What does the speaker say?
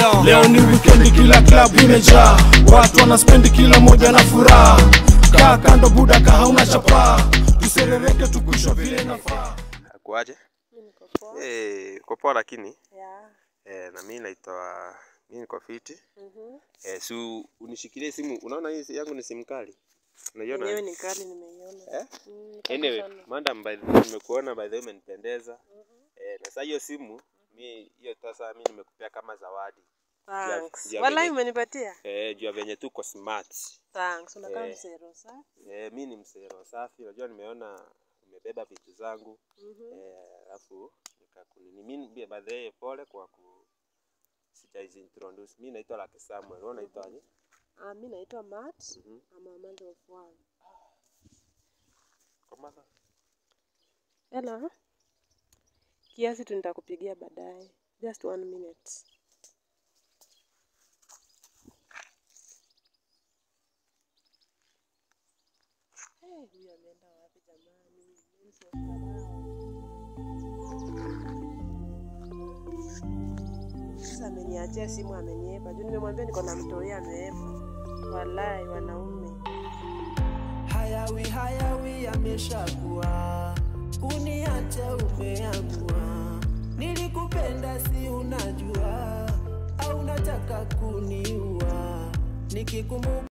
Leo ni weekend, kila club imejaa, watu wanaspendi, kila moja na furaha. Kaa kando buda, kaa hauna chapa, tuserereke tukuisha vile nafaa. Kuaje? Mimi niko poa. Uko poa lakini? Yeah. Na mimi niko fiti. So unishikilie simu. Unaona hii yangu ni simu kali? Unaiona? Yenyewe ni kali, nimeiona. Anyway, madam, nimekuona by the way umenipendeza. Na sasa hiyo simu hiyo sasa mimi nimekupea kama zawadi. Thanks. Wallahi umenipatia? Juu ya venye tuko smart. Thanks. Unakaa msero safi. Mimi ni msero safi. Unajua nimeona umebeba vitu zangu. Alafu nikakunini. Mimi by the way pole kwa introduce. Mimi naitwa Lucky Samuel. Wewe unaitwa aje? Mimi naitwa Matt. I'm a mother of one. Komada. Hello. Kiasi tu nitakupigia baadaye. Just 1 minute. Huyu ameenda wapi jamani? Sasa ameniachia simu, amenieba. Juu nimemwambia niko na mtoi, ameeba. Wallahi wanaume. Hayawi ameshakuwa, kuniacha umeamua. Nilikupenda si unajua, au unataka kuniua. Nikikumbuka